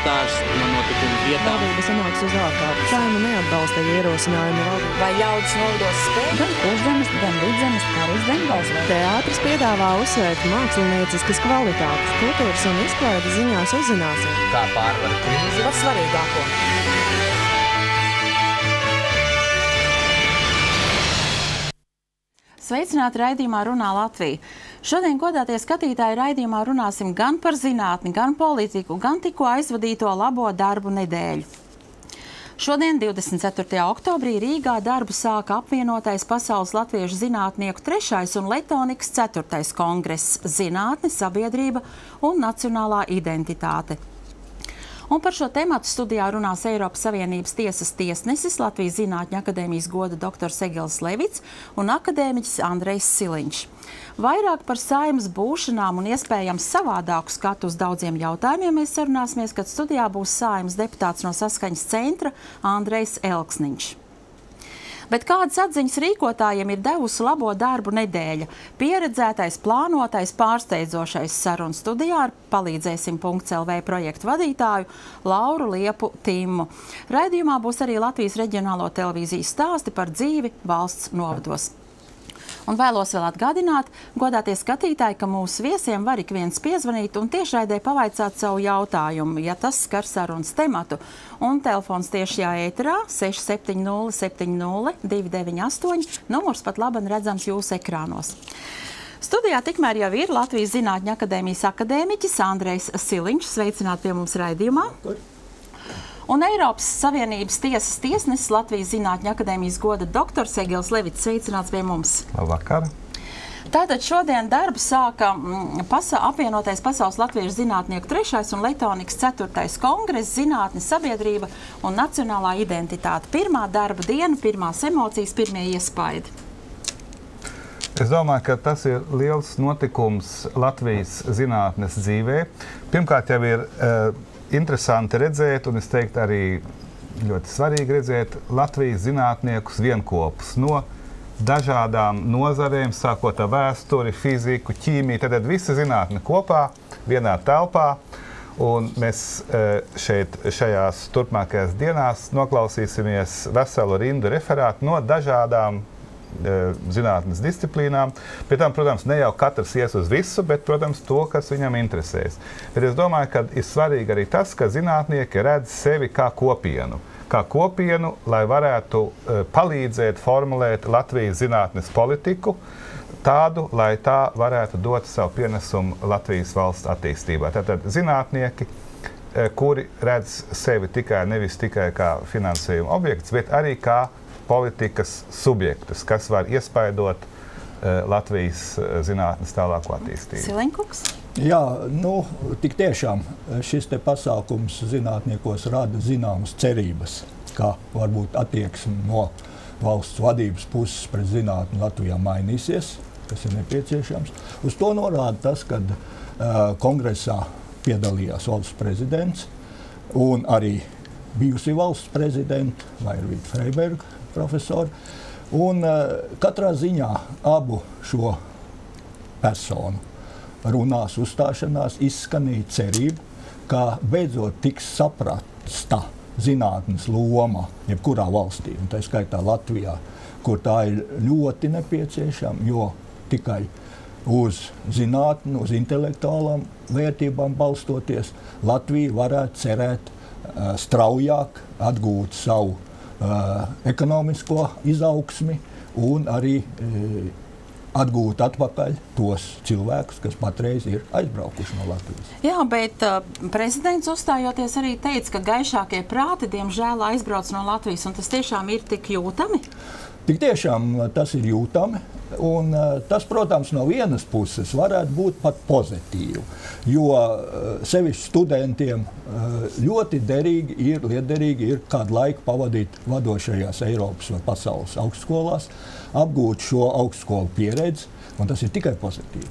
reportāžas no notikumu vietām. Valdība sanāks uz ārkārtas. Saeima neatbalstīja ierosinājumu valdību. Vai ļaudis novados spēj? Gan Kurzemes, gan Vidzemes, kā arī Zemgals. Teātris piedāvā uzsvērt mākslinieciskas kvalitātes. Kultūras un izklaides ziņās uzzināsim. Kā pārvar krīzi? Par svarīgāko. Sveicināti raidījumā Runā Latvija. Šodien, godātie skatītāji, raidījumā runāsim gan par zinātni, gan politiku, gan tikko aizvadīto labo darbu nedēļu. Šodien, 24. oktobrī, Rīgā darbu sāka apvienotais Pasaules latviešu zinātnieku 3. un Letonikas 4. kongress – Zinātne, sabiedrība un nacionālā identitāte. Un par šo tematu studijā runās Eiropas Savienības tiesas tiesnesis, Latvijas Zinātņu akadēmijas goda doktors Egils Levits un akadēmiķis Andrejs Siliņš. Vairāk par Saeimas būšanām un iespējams savādāku skatu uz daudziem jautājumiem mēs sarunāsimies, kad studijā būs Saeimas deputāts no Saskaņas centra Andrejs Elksniņš. Bet kādas atziņas rīkotājiem ir devusi labo darbu nedēļa? Pieredzētais, plānotais, pārsteidzošais sarunu studijā ar palīdzēsim.lv projektu vadītāju Lauru Liepu Timmu. Raidījumā būs arī Latvijas reģionālo televīzijas stāsti par dzīvi valsts novados. Un vēlos vēl atgādināt, godātie skatītāji, ka mūsu viesiem var ik viens piezvanīt un tiešraidē pavaicāt savu jautājumu, ja tas skar sarunas tematu. Un telefons tiešajā ēterā 670 70 298, numurs pat labi redzams jūsu ekrānos. Studijā tikmēr jau ir Latvijas Zinātņu akadēmijas akadēmiķis Andrejs Siliņš. Sveicināt pie mums raidījumā. Un Eiropas Savienības tiesas tiesnesis Latvijas Zinātņu akadēmijas goda doktors Egils Levits. Sveicināts pie mums. Labvakar. Tātad šodien darbu sāka apvienotais Pasaules latviešu zinātnieku 3. un Letonikas 4. kongress – Zinātne, sabiedrība un nacionālā identitāte. Pirmā darba diena, pirmās emocijas, pirmie iespaidi. Es domāju, ka tas ir liels notikums Latvijas zinātnes dzīvē. Pirmkārt jau ir interesanti redzēt, un es teiktu arī ļoti svarīgi redzēt Latvijas zinātniekus vienkopus no dažādām nozarēm, sākot ar vēsturi, fiziku, ķīmiju, tad visa zinātne kopā, vienā telpā, un mēs šajās turpmākajās dienās noklausīsimies veselu rindu referātu no dažādām zinātnes disciplīnām. Pie tam, protams, ne jau katrs ies uz visu, bet, protams, to, kas viņam interesēs. Bet es domāju, ka ir svarīgi arī tas, ka zinātnieki redz sevi kā kopienu, lai varētu palīdzēt formulēt Latvijas zinātnes politiku tādu, lai tā varētu dot savu pienesumu Latvijas valsts attīstībā. Tātad zinātnieki, kuri redz sevi nevis tikai kā finansējuma objekts, bet arī kā politikas subjektus, kas var iespaidot Latvijas zinātnes tālāko attīstību. Siliņkungs? Jā, tik tiešām šis te pasākums zinātniekos rada zināmas cerības, kā varbūt attieksme no valsts vadības puses pret zinātni Latvijā mainīsies, kas ir nepieciešams. Uz to norāda tas, kad kongresā piedalījās valsts prezidents un arī bijusi valsts prezidenta Vairvīta Freiberga profesori. Un katrā ziņā abu šo personu runās, uzstāšanās izskanīja cerību, ka beidzot tiks saprasta zinātnes loma jebkurā valstī, un tā skaitā Latvijā, kur tā ir ļoti nepieciešama, jo tikai uz zinātni, uz intelektuālām vērtībām balstoties, Latvija varētu cerēt straujāk atgūt savu ekonomisko izaugsmi un arī atgūt atpakaļ tos cilvēkus, kas patreiz ir aizbraukuši no Latvijas. Jā, bet prezidents uzstājoties arī teica, ka gaišākie prāti, diemžēl, aizbrauc no Latvijas, un tas tiešām ir tik jūtami? Tik tiešām tas ir jūtami, un tas, protams, no vienas puses varētu būt pat pozitīvi, jo sevišķi studentiem ļoti liederīgi ir kādu laiku pavadīt vadošajās Eiropas vai pasaules augstskolās, apgūt šo augstskolu pieredzi, un tas ir tikai pozitīvi.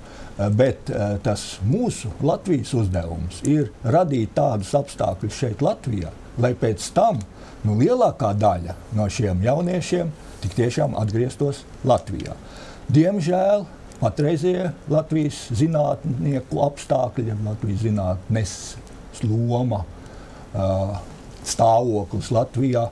Bet tas mūsu Latvijas uzdevums ir radīt tādus apstākļus šeit Latvijā, lai pēc tam lielākā daļa no šiem jauniešiem tik tiešām atgrieztos Latvijā. Diemžēl patreizie Latvijas zinātnieku apstākļi, Latvijas zinātnes loma stāvoklis Latvijā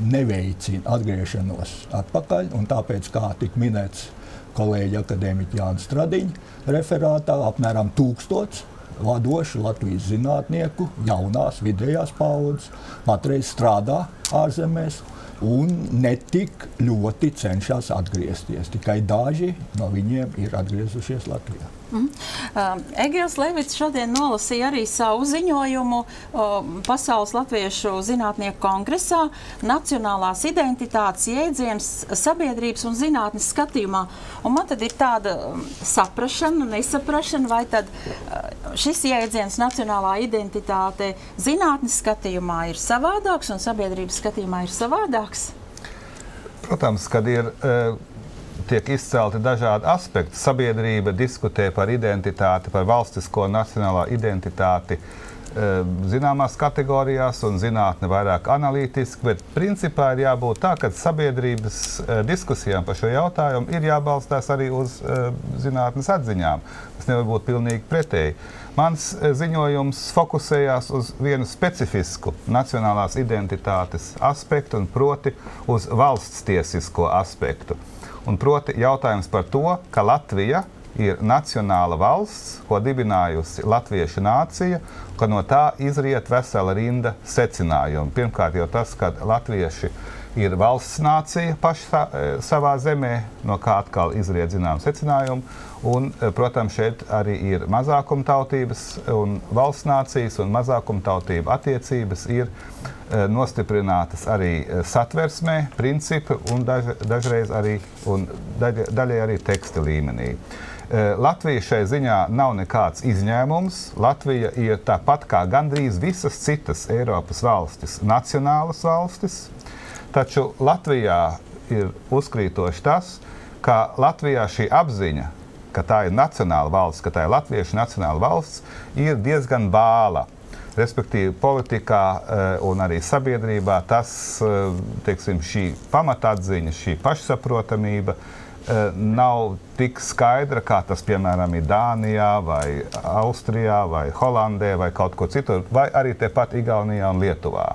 neveicina atgriešanos atpakaļ, un tāpēc, kā tik minēts kolēģi akadēmiķi Jānis Stradiņa referātā, apmēram 1000 vadoši Latvijas zinātnieku, jaunās, vidējās paudzes, patreiz strādā ārzemēs un netik ļoti cenšas atgriezties. Tikai daži no viņiem ir atgriezušies Latvijā. Egils Levits šodien nolasīja arī savu ziņojumu Pasaules latviešu zinātnieku kongresā Nacionālās identitātes jēdziens sabiedrības un zinātnes skatījumā. Un man tad ir tāda saprašana, nesaprašana, vai tad šis jēdziens nacionālā identitāte zinātnes skatījumā ir savādāks un sabiedrības skatījumā ir savādāks? Protams, kad ir tiek izcelti dažādi aspekti. Sabiedrība diskutē par identitāti, par valstisko nacionālā identitāti zināmās kategorijās un zinātne vairāk analītiski, bet principā ir jābūt tā, ka sabiedrības diskusijām par šo jautājumu ir jābalstās arī uz zinātnes atziņām. Tas nevar būt pilnīgi pretēji. Mans ziņojums fokusējās uz vienu specifisku nacionālās identitātes aspektu, un proti uz valsts tiesisko aspektu. Un proti jautājums par to, ka Latvija ir nacionāla valsts, ko dibinājusi latviešu nācija, ka no tā izriet vesela rinda secinājumu. Pirmkārt jau tas, ka latvieši ir valsts nācija paši savā zemē, no kā atkal izriet zinām secinājumu. Un, protams, šeit arī ir mazākumtautības un valsts nācijas un mazākumtautība attiecības ir nostiprinātas arī satversmē, principi un dažreiz arī un daļai arī teksta līmenī. Latvija šai ziņā nav nekāds izņēmums. Latvija ir tāpat kā gandrīz visas citas Eiropas valstis, nacionālas valstis, taču Latvijā ir uzkrītoši tas, ka Latvijā šī apziņa, ka tā ir nacionāla valsts, ka tā ir latviešu nacionāla valsts, ir diezgan bāla. Respektīvi, politikā un arī sabiedrībā tas, teiksim, šī pamatatziņa, šī pašsaprotamība nav tik skaidra, kā tas, piemēram, ir Dānijā, vai Austrijā, vai Holandē, vai kaut ko citur, vai arī tepat Igaunijā un Lietuvā.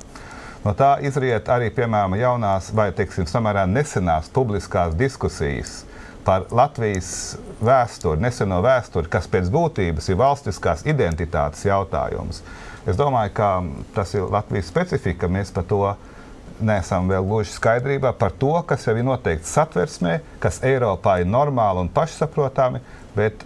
No tā izriet arī, piemēram, jaunās vai, teiksim, samērā nesenās publiskās diskusijas par Latvijas vēsturi, neseno vēsturi, kas pēc būtības ir valstiskās identitātes jautājums. Es domāju, ka tas ir Latvijas specifika, mēs par to neesam vēl gluži skaidrībā, par to, kas jau ir noteikti satversmē, kas Eiropā ir normāli un pašsaprotami, bet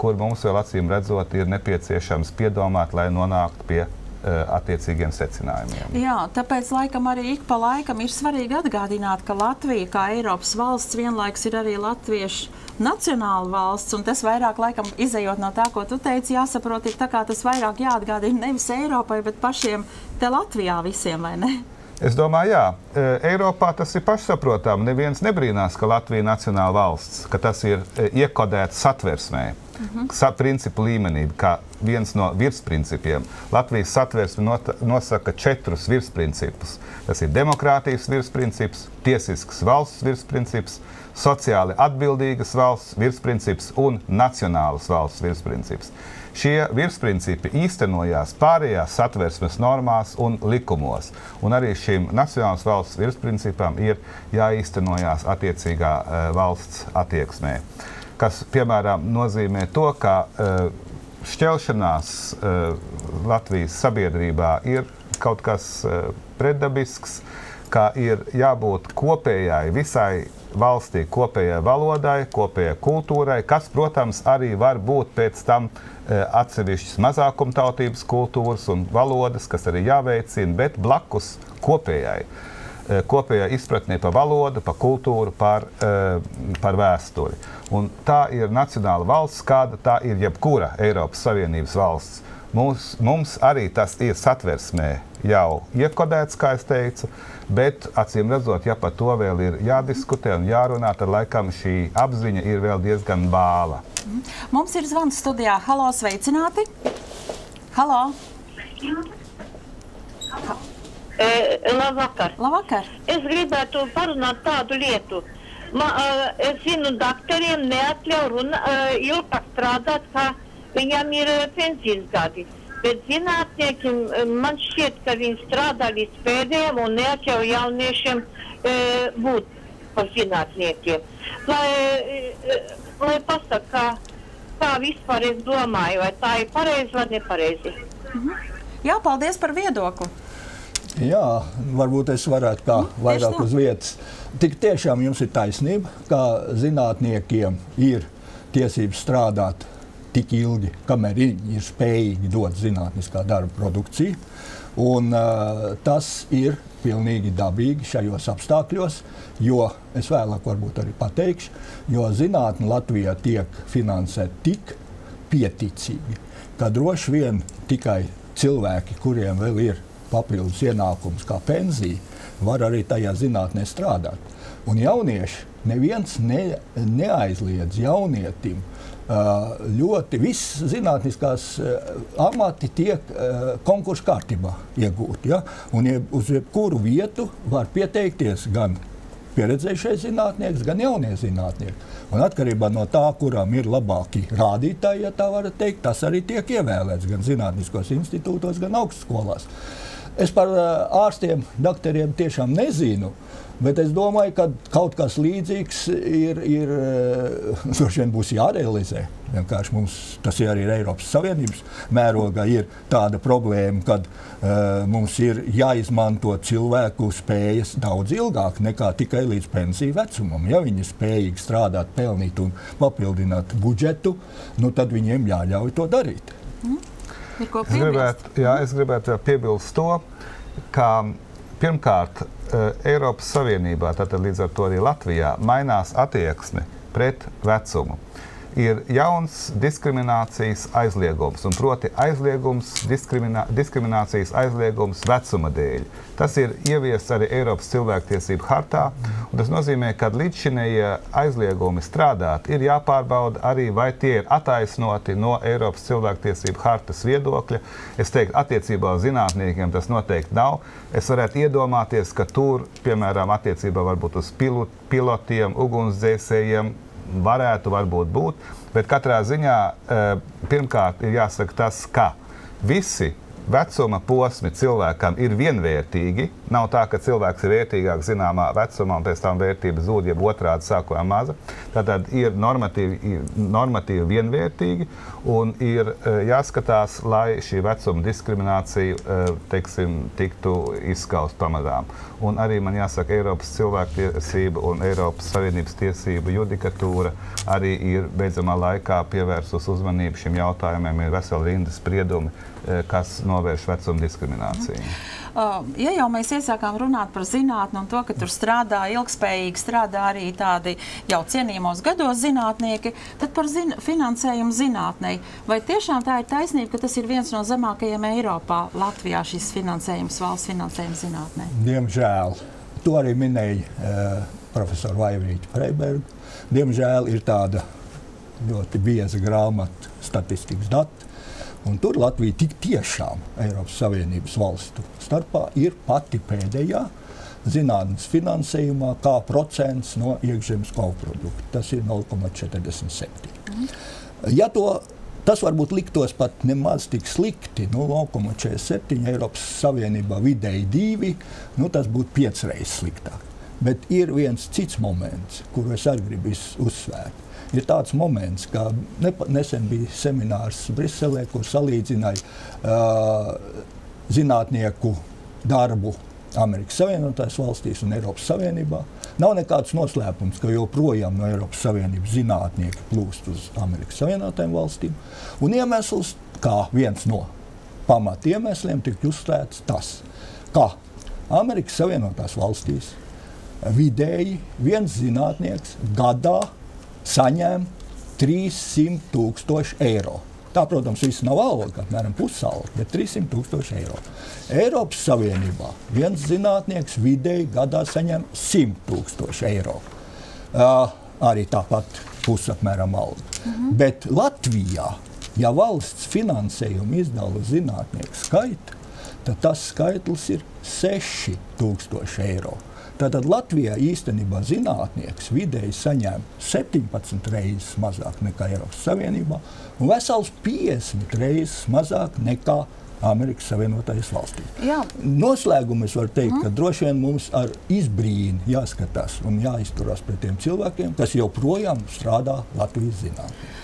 kur mums vēl acīm redzot ir nepieciešams piedomāt, lai nonāktu pie attiecīgiem secinājumiem. Jā, tāpēc laikam arī ik pa laikam ir svarīgi atgādināt, ka Latvija kā Eiropas valsts vienlaikus ir arī latviešu nacionāla valsts, un tas vairāk laikam izejot no tā, ko tu teici, jāsaprot, ir tā kā tas vairāk jāatgādina nevis Eiropai, bet pašiem te Latvijā visiem, vai ne? Es domāju, jā. Eiropā tas ir pašsaprotami. Neviens nebrīnās, ka Latvija ir nacionāla valsts, ka tas ir iekodēts satversmē. Principu līmenī, kā viens no virsprincipiem. Latvijas satversme nosaka 4 virsprincipus. Tas ir demokrātijas virsprincips, tiesisks valsts virsprincips, sociāli atbildīgas valsts virsprincips un nacionālas valsts virsprincips. Šie virsprincipi īstenojās pārējās satversmes normās un likumos. Un arī šim nacionālas valsts virsprincipam ir jāīstenojās attiecīgā valsts attieksmē. Kas, piemēram, nozīmē to, ka šķelšanās Latvijas sabiedrībā ir kaut kas pretdabisks, ka ir jābūt kopējai visai valstī, kopējai valodai, kopējai kultūrai, kas, protams, arī var būt pēc tam atsevišķas mazākumtautības kultūras un valodas, kas arī jāveicina, bet blakus kopējai izpratnē par valodu, par kultūru, par vēsturi. Un tā ir nacionāla valsts, kāda tā ir jebkura Eiropas Savienības valsts. Mums arī tas ir satversmē jau iekodēts, kā es teicu, bet acīm redzot, ja par to vēl ir jādiskutē un jārunā, tad laikam šī apziņa ir vēl diezgan bāla. Mums ir zvans studijā. Halo, sveicināti! Halo! Labvakar. Labvakar! Es gribētu parunāt tādu lietu. Es zinu, doktoriem neatļauj ilgāk strādāt, kā viņam ir pensijas gadi. Bet zinātnieki, man šķiet, ka viņi strādā līdz pēdējiem un neatļauj jauniešiem būt par zinātniekiem. Lai pasaka, kā vispār es domāju, vai tā ir pareizi vai nepareizi. Jā, paldies par viedokli. Jā, varbūt es varētu kā vairāk uz vietas. Tik tiešām jums ir taisnība, ka zinātniekiem ir tiesības strādāt tik ilgi, kamēr viņi ir spējīgi dot zinātniskā darba produkciju. Un tas ir pilnīgi dabīgi šajos apstākļos, jo es vēlāk varbūt arī pateikšu, jo zinātne Latvijā tiek finansēta tik pieticīgi, ka droši vien tikai cilvēki, kuriem vēl ir papildus ienākums kā pensija, var arī tajā zinātnē strādāt. Un jaunieši neviens neaizliedz jaunietim. Ļoti viss zinātniskās amati tiek konkursu kārtībā iegūti. Ja? Un uz jebkuru vietu var pieteikties gan pieredzējušais zinātnieks, gan jaunie zinātnieki. Un atkarībā no tā, kurām ir labāki rādītāji, ja tā var teikt, tas arī tiek ievēlēts gan zinātniskos institūtos, gan augstskolās. Es par ārstiem, doktoriem tiešām nezinu, bet es domāju, ka kaut kas līdzīgs ir droši vien būs jārealizē. Vienkārši mums, tas ir arī Eiropas Savienības mērogā, ir tāda problēma, kad mums ir jāizmanto cilvēku spējas daudz ilgāk nekā tikai līdz pensiju vecumam. Ja viņi ir spējīgi strādāt, pelnīt un papildināt budžetu, nu tad viņiem jāļauj to darīt. Es gribētu piebilst to, ka pirmkārt Eiropas Savienībā, tātad līdz ar to arī Latvijā, mainās attieksme pret vecumu. Ir jauns diskriminācijas aizliegums, un proti diskriminācijas aizliegums vecuma dēļ. Tas ir ieviests arī Eiropas cilvēktiesību hartā, un tas nozīmē, ka līdzšinējie aizliegumi strādāt ir jāpārbauda arī, vai tie ir attaisnoti no Eiropas cilvēktiesību hartas viedokļa. Es teiktu, attiecībā uz zinātniekiem tas noteikti nav. Es varētu iedomāties, ka tur, piemēram, attiecībā varbūt uz pilotiem, ugunsdzēsējiem, varētu varbūt būt, bet katrā ziņā pirmkārt ir jāsaka tas, ka visi vecuma posmi cilvēkam ir vienvērtīgi. Nav tā, ka cilvēks ir vērtīgāk zināmā vecumā un pēc tam vērtība zūd, jeb otrādi sākumā maza. Tātad ir normatīvi vienvērtīgi un ir jāskatās, lai šī vecuma diskriminācija, tiktu izskaust pamazām. Un arī man jāsaka, Eiropas cilvēktiesība un Eiropas Savienības tiesība judikatūra arī ir beidzamā laikā pievērsus uzmanību šim jautājumiem. Ir vesela rinda spriedumi, kas novērš vecuma diskrimināciju. Ja jau mēs iesākām runāt par zinātni un to, ka tur strādā ilgspējīgi, strādā arī tādi jau cienījumos gados zinātnieki, tad par finansējumu zinātnei. Vai tiešām tā ir taisnība, ka tas ir viens no zemākajiem Eiropā, Latvijā, šis finansējums, valsts finansējums zinātnei? Diemžēl. To arī minēja profesora Vaivīķa Freiberga. Diemžēl ir tāda ļoti bieza grāmata statistikas dati. Un tur Latvija tik tiešām Eiropas Savienības valstu starpā ir pati pēdējā zinātnes finansējumā kā procents no iekšzemes koprodukta. Tas ir 0,47. Ja tas varbūt liktos pat nemaz tik slikti, 0,47 Eiropas Savienībā vidēji 2, tas būtu 5 reizes sliktāk. Bet ir viens cits moments, kuru es arī gribu uzsvērt. Ir tāds moments, ka nesen bija seminārs Briselē, kur salīdzināja zinātnieku darbu Amerikas Savienotās valstīs un Eiropas Savienībā. Nav nekāds noslēpums, ka joprojām no Eiropas Savienības zinātnieki plūst uz Amerikas Savienotajām valstīm. Un iemesls, kā viens no pamatiemesliem, tika uzsvērts tas, ka Amerikas Savienotās valstīs vidēji viens zinātnieks gadā saņem 300,000 eiro. Tā, protams, viss nav alga, apmēram pusalga, bet 300,000 eiro. Eiropas Savienībā viens zinātnieks vidēji gadā saņem 100,000 eiro. Arī tāpat pusapmēram alga. Bet Latvijā, ja valsts finansējumu izdala zinātnieku skaitu, tad tas skaitlis ir 6,000 eiro. Tātad Latvijā īstenībā zinātnieks vidēji saņēma 17 reizes mazāk nekā Eiropas Savienībā un vesels 50 reizes mazāk nekā Amerikas Savienotajās valstīs. Jā. Noslēgumu es varu teikt, ka droši vien mums ar izbrīni jāskatās un jāizturās pret tiem cilvēkiem, kas joprojām strādā Latvijas zinātnē.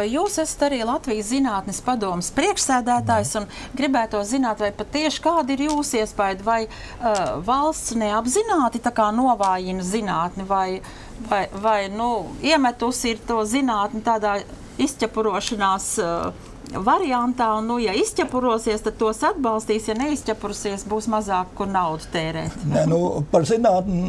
Jūs esat arī Latvijas zinātnes padomes priekšsēdētājs un gribētu zināt, vai patieši kāda ir jūsu iespēja, vai valsts neapzināti tā kā novājina zinātni, vai iemetusi ir to zinātni tādā izķepurošanās variantā, un, ja izķepurosies, tad tos atbalstīs, ja neizķepurosies, būs mazāk, kur naudu tērēt. Par zinātni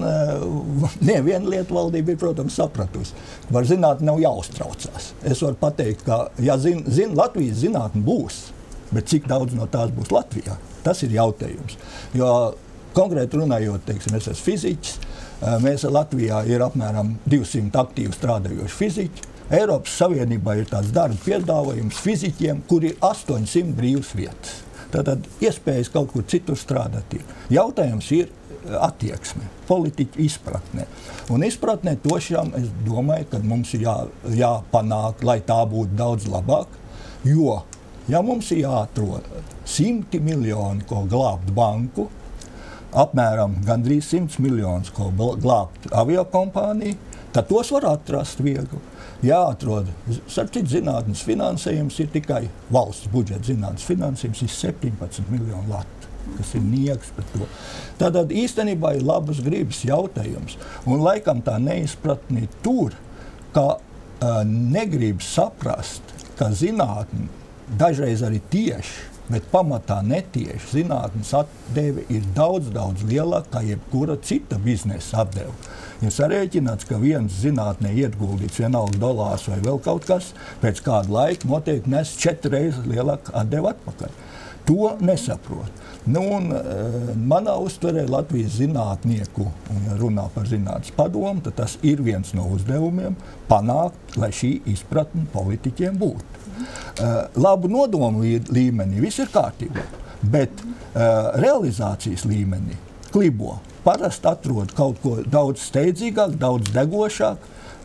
neviena lieta valdība ir, protams, sapratusi. Par zinātni nav jāuztraucās. Es varu pateikt, ka Latvijas zinātni būs, bet cik daudz no tās būs Latvijā, tas ir jautājums. Jo konkrēti runājot, teiksim, es esmu fiziķis, mēs Latvijā ir apmēram 200 aktīvi strādājoši fiziķi. Eiropas Savienībā ir tāds darba piedāvājums fiziķiem, kur ir 800 brīvas vietas. Tātad iespējas kaut kur citur strādāt ir. Jautājums ir attieksme, politiķa izpratne. Un izpratnē tošām es domāju, ka mums ir jāpanāk, lai tā būtu daudz labāk, jo, ja mums ir jāatrod 100 miljoni, ko glābt banku, apmēram gandrīz 100 miljonus, ko glābt aviokompāniju, tad tos var atrast viegli. Jāatrod, starp citu, zinātnes finansējums ir tikai valsts budžeta zinātnes finansējums ir 17 miljonu latu, kas ir nieks par to. Tātad īstenībā ir labas gribas jautājums, un laikam tā neizpratni tur, ka negrib saprast, ka zinātne dažreiz arī tieši, bet pamatā netieši zinātnes atdeve ir daudz lielāka kā jebkura cita biznesa atdeve. Ja sarēķināts, ka viens zinātnē ieguldīts vienalga dolārs vai vēl kaut kas, pēc kāda laika noteikti nes 4 reizes lielāku atdevu atpakaļ. To nesaprot. Manā uztverē Latvijas zinātnieku, un ja runā par zinātnes padomu, tad tas ir viens no uzdevumiem panākt, lai šī izpratne politiķiem būtu. Labu nodomu līmenī viss ir kārtībā, bet realizācijas līmenī klibo. Parasti atrod kaut ko daudz steidzīgāk, daudz degošāk,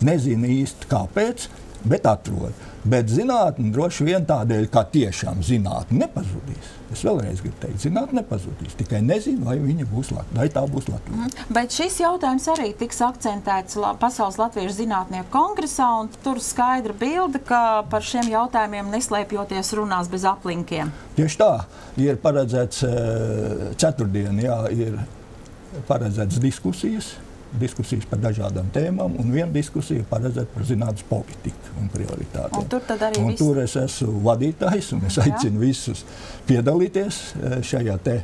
nezinu īsti kāpēc, bet atrod. Bet zinātne droši vien tādēļ, kā tiešām zinātne nepazudīs. Es vēlreiz gribu teikt, zinātne nepazudīs, tikai nezinu, vai viņa būs Latvija, vai tā būs Latvija. Bet šis jautājums arī tiks akcentēts Pasaules Latviešu zinātnieku kongresā, un tur skaidra bilde, ka par šiem jautājumiem neslēpjoties runās bez aplinkiem. Tieši tā, ir paredzēts ceturtdien, ir paredzētas diskusijas par dažādām tēmām, un viena diskusija paredzēta par zinātnes politiku un prioritātiem. Un tur tad arī tur es esmu vadītājs, un es aicinu visus piedalīties šajā te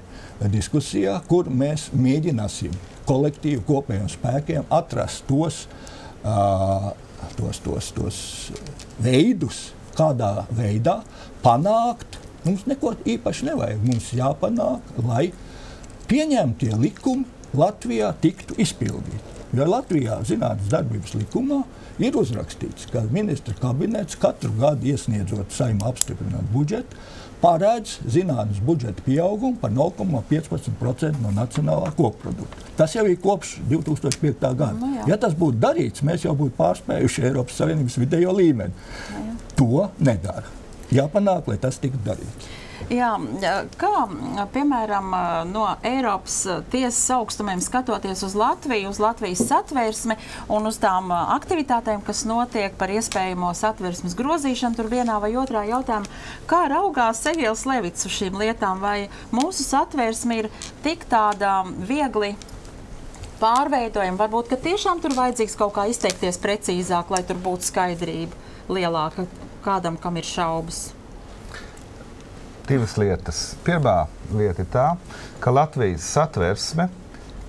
diskusijā, kur mēs mēģināsim kolektīvu kopējiem spēkiem atrast tos veidus, kādā veidā panākt. Mums neko īpaši nevajag. Mums jāpanāk, lai pieņemtie likumi Latvijā tiktu izpildīti. Jo Latvijā zinātnes darbības likumā ir uzrakstīts, ka ministra kabinets katru gadu iesniedzot Saeimā apstiprināt budžetu, paredz zinātnes budžeta pieaugumu par 0,15% no nacionālā koprodukta. Tas jau ir kopš 2005. gada. Ja tas būtu darīts, mēs jau būtu pārspējuši Eiropas Savienības vidējo līmeni. To nedara. Jāpanāk, lai tas tiktu darīts. Jā, kā, piemēram, no Eiropas tiesas augstumiem skatoties uz Latviju, uz Latvijas satversmi un uz tām aktivitātēm, kas notiek par iespējamo satversmes grozīšanu, tur vienā vai otrā jautājumā, kā raugās Egils Levits uz šīm lietām, vai mūsu satversmi ir tik tāda viegli pārveidojama, varbūt, ka tiešām tur vajadzīgs kaut kā izteikties precīzāk, lai tur būtu skaidrība lielāka kādam, kam ir šaubas? Divas lietas. Pirmā lieta ir tā, ka Latvijas satversme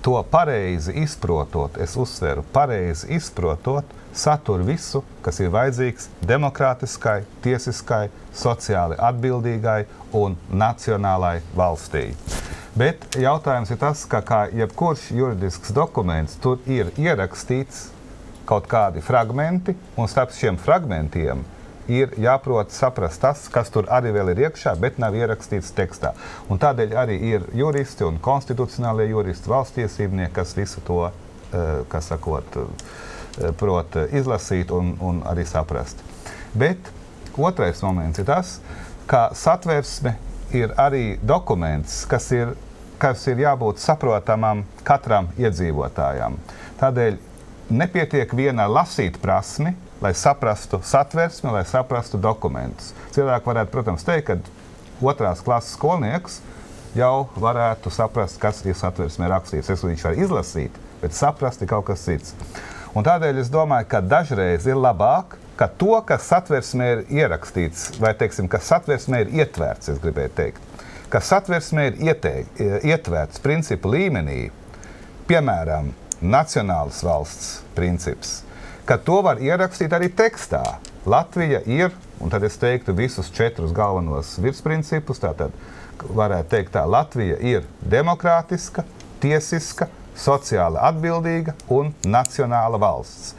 to pareizi izprotot, es uzsveru, pareizi izprotot, satur visu, kas ir vajadzīgs demokrātiskai, tiesiskai, sociāli atbildīgai un nacionālai valstī. Bet jautājums ir tas, ka kā jebkurš juridisks dokuments, tur ir ierakstīts kaut kādi fragmenti, un starp šiem fragmentiem ir jāprot saprast tas, kas tur arī vēl ir iekšā, bet nav ierakstīts tekstā. Un tādēļ arī ir juristi un konstitucionālie juristi, valstiesībnieki, kas visu to, kas sakot, prot izlasīt un arī saprast. Bet otrais moments ir tas, ka satversme ir arī dokuments, kas ir jābūt saprotamam katram iedzīvotājam. Tādēļ nepietiek viena lasīt prasmi, lai saprastu satversmi, lai saprastu dokumentus. Cilvēki varētu, protams, teikt, ka 2. klases skolnieks jau varētu saprast, kas ir satversmē rakstīts. Viņš var izlasīt, bet saprast ir kaut kas cits. Un tādēļ es domāju, ka dažreiz ir labāk, ka to, kas satversmē ir ierakstīts, vai, teiksim, kas satversmē ir ietverts, es gribēju teikt, ka satversmē ir ietverts principu līmenī, piemēram, nacionālas valsts princips, ka to var ierakstīt arī tekstā. Latvija ir, un tad es teiktu visus 4 galvenos virsprincipus, tātad varētu teikt tā, Latvija ir demokrātiska, tiesiska, sociāli atbildīga un nacionāla valsts.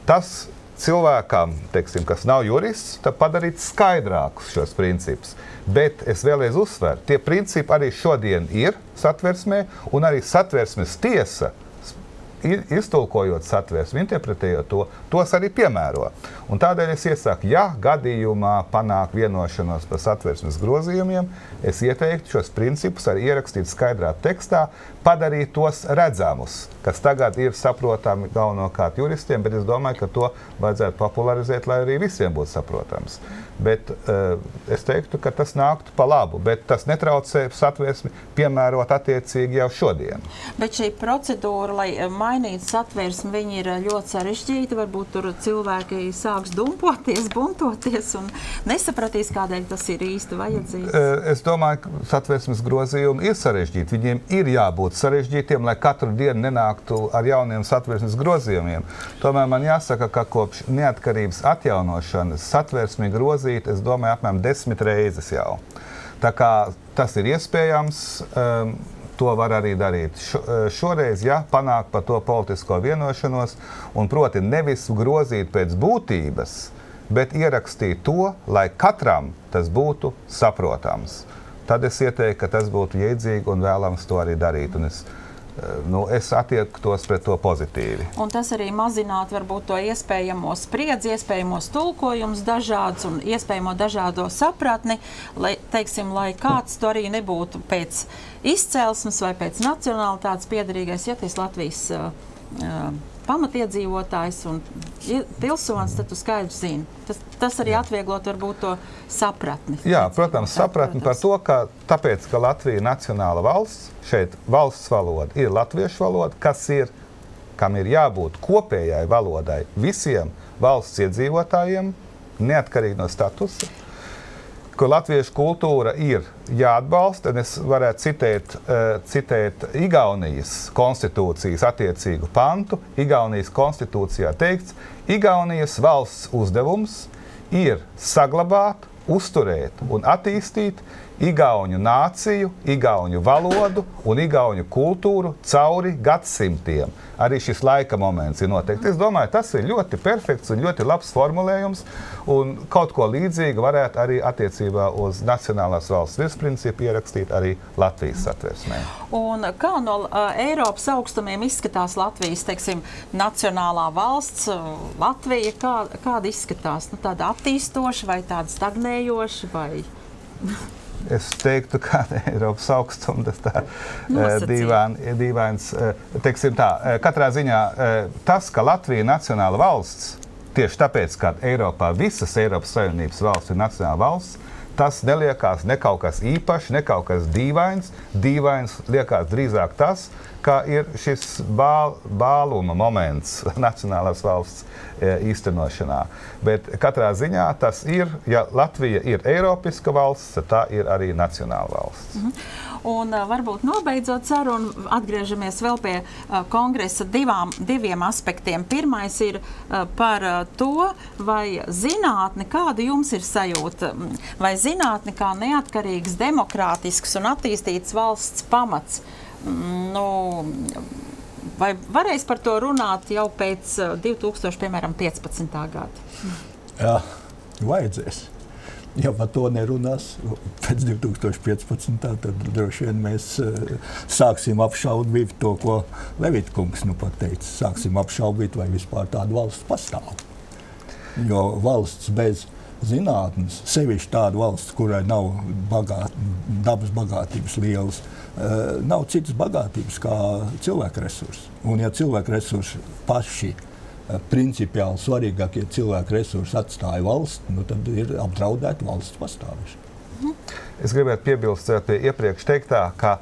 Tas cilvēkam, teiksim, kas nav jurists, tad padarīt skaidrākus šos principus. Bet es vēlreiz uzsveru, tie principi arī šodien ir satversmē, un arī satversmes tiesa, iztulkojot satversmi, interpretējot to, tos arī piemēro. Un tādēļ es iesaku, ja gadījumā panāk vienošanos par satversmes grozījumiem, es ieteiktu šos principus arī ierakstīt skaidrā tekstā, padarīt tos redzamus, kas tagad ir saprotami galvenokārt juristiem, bet es domāju, ka to vajadzētu popularizēt, lai arī visiem būtu saprotams. Bet es teiktu, ka tas nāktu pa labu, bet tas netraucē satversmi piemērot attiecīgi jau šodien. Bet šī procedūra, lai mainītu satversmi, viņi ir ļoti sarežģīti, varbūt tur cilvēki sāks dumpoties, buntoties un nesapratīs, kādēļ tas ir īsti vajadzīgs. Es domāju, ka satversmes grozījumi ir sarežģīti. Viņiem ir jābūt sarežģītiem, lai katru dienu nenāktu ar jauniem satversmes grozījumiem. Tomēr man jāsaka, ka kopš neatkarības atjaunošanas satversmi grozījumi, es domāju, apmēram 10 reizes jau. Tā kā tas ir iespējams, to var arī darīt. Šoreiz, ja panāk par to politisko vienošanos, un proti nevis grozīt pēc būtības, bet ierakstīt to, lai katram tas būtu saprotams. Tad es ieteiktu, ka tas būtu jēdzīgi un vēlams to arī darīt. Un es attiektos pret to pozitīvi. Un tas arī mazinātu varbūt to iespējamo spriedzi, iespējamos tulkojumus dažādus un iespējamo dažādo sapratni, lai, teiksim, lai kāds to arī nebūtu pēc izcelsmes vai pēc nacionalitātes piederīgais, ja tas Latvijas pamatiedzīvotājs un pilsonis, tad tu skaidri zini. Tas arī atvieglot varbūt to sapratni. Jā, protams, sapratni par to, ka tāpēc, ka Latvija ir nacionāla valsts, šeit valsts valoda ir latviešu valoda, kam ir jābūt kopējai valodai visiem valsts iedzīvotājiem, neatkarīgi no statusa, ka latviešu kultūra ir jāatbalsta, un es varētu citēt Igaunijas konstitūcijas attiecīgu pantu. Igaunijas konstitūcijā teikts, Igaunijas valsts uzdevums ir saglabāt, uzturēt un attīstīt igauņu nāciju, igauņu valodu un igauņu kultūru cauri gadsimtiem. Arī šis laika moments ir noteikti. Es domāju, tas ir ļoti perfekts un ļoti labs formulējums, un kaut ko līdzīgu varētu arī attiecībā uz nacionālās valsts virsprincipu ierakstīt arī Latvijas satversmē. Un kā no Eiropas augstumiem izskatās Latvijas, teiksim, nacionālā valsts, Latvija, kāda izskatās? Tāda attīstoša vai tāda stagnējoša vai... Es teiktu, ka Eiropas augstuma tas tā dīvains. Teiksim tā, katrā ziņā tas, ka Latvija ir nacionāla valsts, tieši tāpēc, ka Eiropā visas Eiropas Savienības valsts ir nacionāla valsts, tas neliekās ne kaut kas īpašs, ne kaut kas dīvains. Dīvains liekas drīzāk tas, ka ir šis bāluma moments nacionālās valsts īstenošanā. Bet katrā ziņā tas ir, ja Latvija ir eiropiska valsts, tad tā ir arī nacionāla valsts. Un varbūt nobeidzot sarunu, atgriežamies vēl pie kongresa diviem aspektiem. Pirmais ir par to, vai zinātne, kāda jums ir sajūta, vai zinātne kā neatkarīgs, demokrātisks un attīstīts valsts pamats, vai varēs par to runāt jau pēc 2015. gada? Jā, vajadzēs. Ja par to nerunās pēc 2015. tad droši vien mēs sāksim apšaubīt to, ko Levita kungs pateica. Sāksim apšaubīt, vai vispār tāda valsts pastāv. Jo valsts bez zinātnes, sevišķi tāda valsts, kurai nav dabas bagātības lielas, nav citas bagātības kā cilvēka resursi. Un ja cilvēka resursi paši principiāli svarīgākie cilvēku resursi atstāja valsts, tad ir apdraudēta valsts pastāvēšana. Es gribētu piebilst pie iepriekš teiktā, ka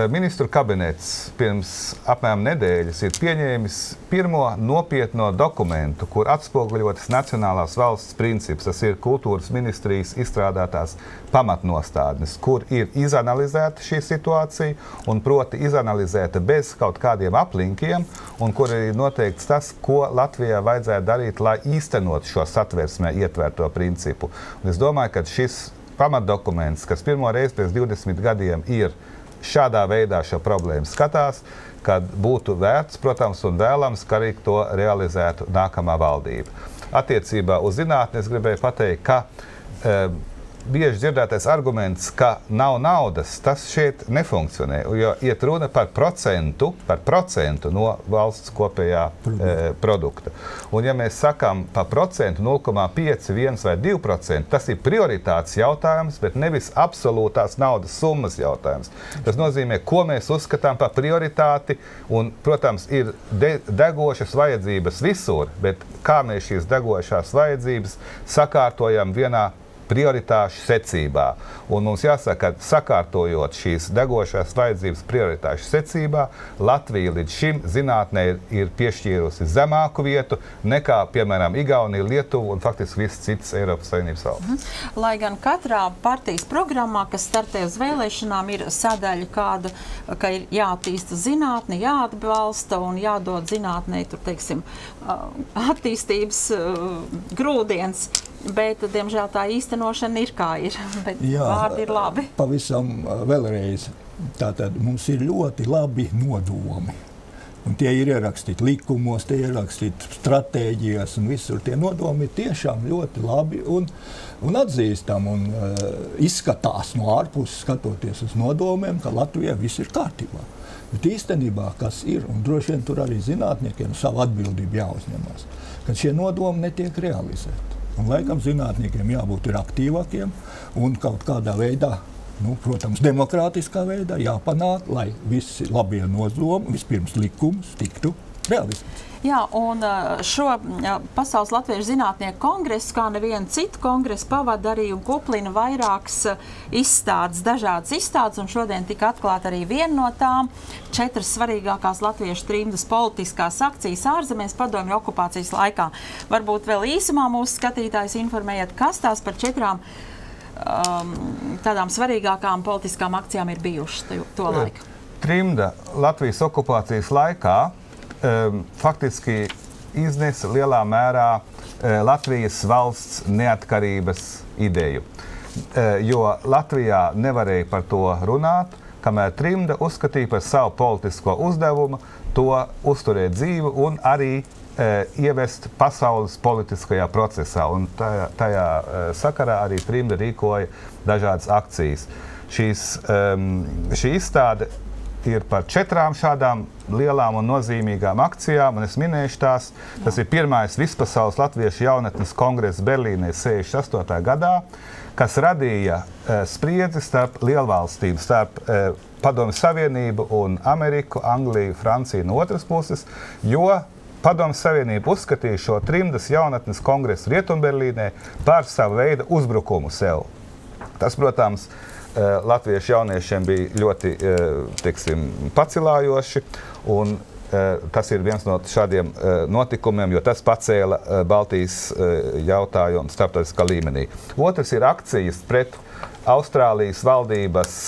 ministru kabinets pirms apmēram nedēļas ir pieņēmis pirmo nopietno dokumentu, kur atspoguļotas nacionālās valsts princips. Tas ir kultūras ministrijas izstrādātās pamatnostādnes, kur ir izanalizēta šī situācija un proti izanalizēta bez kaut kādiem aplinkiem un kur ir noteikts tas, ko Latvijā vajadzētu darīt, lai īstenot šo satversmē ietverto principu. Un es domāju, ka šis pamatdokuments, kas pirmo reizi pēc 20 gadiem ir šādā veidā šo problēmu skatās, kad būtu vērts, protams, un vēlams, ka arī to realizētu nākamā valdība. Attiecībā uz zinātni es gribēju pateikt, ka bieži dzirdētais arguments, ka nav naudas, tas šeit nefunkcionē, jo iet runa par procentu no valsts kopējā produkta. Un ja mēs sakām par procentu 0,5, 1 vai 2%, tas ir prioritātes jautājums, bet nevis absolūtās naudas summas jautājums. Tas nozīmē, ko mēs uzskatām par prioritāti, un, protams, ir degošas vajadzības visur, bet kā mēs šīs degošās vajadzības sakārtojam vienā prioritāšu secībā. Un mums jāsaka, ka sakārtojot šīs degošās vajadzības prioritāšu secībā, Latvija līdz šim zinātnē ir piešķīrusi zemāku vietu nekā, piemēram, Igaunija, Lietuva un faktiski visas citas Eiropas Savienības valstis. Lai gan katrā partijas programmā, kas startē uz vēlēšanām, ir sadaļa kāda, ka ir jāattīsta zinātne, jāatbalsta un jādod zinātnē, tur, teiksim, attīstības grūdienis. Bet, diemžēl, tā īstenošana ir kā ir, bet vārdi ir labi. Pavisam vēlreiz, tātad mums ir ļoti labi nodomi. Un tie ir ierakstīti likumos, tie ir ierakstīti stratēģijās, un visur tie nodomi ir tiešām ļoti labi un atzīstami. Un izskatās no ārpuses, skatoties uz nodomiem, ka Latvijā viss ir kārtībā. Bet īstenībā, kas ir, un droši vien tur arī zinātniekiem savu atbildību jāuzņemās, ka šie nodomi netiek realizēti. Un laikam zinātniekiem jābūt ir aktīvākiem un kaut kādā veidā, protams, demokrātiskā veidā jāpanāk, lai visi labie nodomi, vispirms likums, tiktu realizēts. Jā, un šo Pasaules latviešu zinātnieku kongresu, kā nevienu citu kongresu, pavada arī un kuplina vairākas izstādes, dažādas izstādes, un šodien tika atklāta arī viena no tām 4 svarīgākās latviešu trimdas politiskās akcijas ārzemēs padomju okupācijas laikā. Varbūt vēl īsumā mūsu skatītājs informējiet, kas tās par 4 tādām svarīgākām politiskām akcijām ir bijušas to laiku. Trimda Latvijas okupācijas laikā faktiski iznesa lielā mērā Latvijas valsts neatkarības ideju. Jo Latvijā nevarēja par to runāt, kamēr Trimda uzskatīja par savu politisko uzdevumu to uzturēt dzīvi un arī ievest pasaules politiskajā procesā. Un tajā sakarā arī Trimda rīkoja dažādas akcijas. Šī izstāde ir par 4 šādām lielām un nozīmīgām akcijām, un es minēšu tās. Tas ir pirmais vispasaules latviešu jaunatnes kongress Berlīnē 68. gadā, kas radīja spriedzi starp lielvalstīm, starp Padomju Savienību un Ameriku, Angliju, Franciju no otras puses, jo Padomju Savienība uzskatīja šo Trimdas jaunatnes kongresu Rietumberlīnē par savu veidu uzbrukumu sev. Tas, protams, latviešu jauniešiem bija ļoti, pacilājoši, un tas ir viens no šādiem notikumiem, jo tas pacēla Baltijas jautājumu starptautiskā līmenī. Otrs ir akcijas pret Austrālijas valdības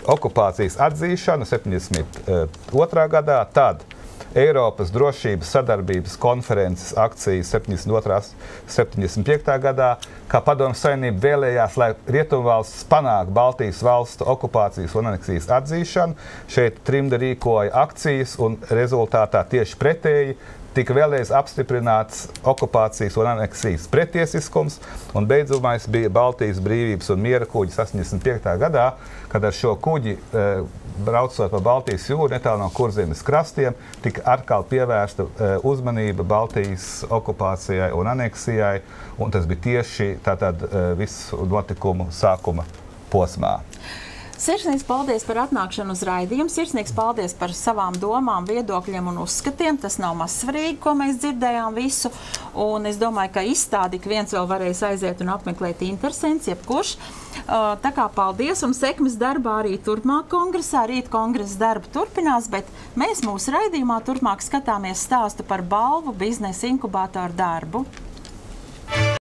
okupācijas atzīšanu 72. gadā, tad Eiropas drošības sadarbības konferences akcijas 75. gadā, kā Padomju Savienība vēlējās, lai Rietumvalstis panāk Baltijas valstu okupācijas un aneksijas atzīšanu. Šeit Trimda rīkoja akcijas un rezultātā tieši pretēji tika vēlreiz apstiprināts okupācijas un aneksijas pretiesiskums, un beidzamais bija Baltijas brīvības un miera kuģis 85. gadā, kad ar šo kuģi, braucot pa Baltijas jūru, netālu no Kurzemes krastiem, tika atkal pievērsta uzmanība Baltijas okupācijai un aneksijai, un tas bija tieši tātad visu notikumu sākuma posmā. Sirsnīgs paldies par atnākšanu uz raidījumu, sirsnīgs paldies par savām domām, viedokļiem un uzskatiem. Tas nav maz svarīgi, ko mēs dzirdējām visu, un es domāju, ka izstādi ik viens vēl varēs aiziet un apmeklēt interesants, jebkurš. Tā kā paldies un sekmes darbā arī turpmāk kongresā. Rīt kongresa darba turpinās, bet mēs mūsu raidījumā turpmāk skatāmies stāstu par balvu biznesa inkubātoru darbu.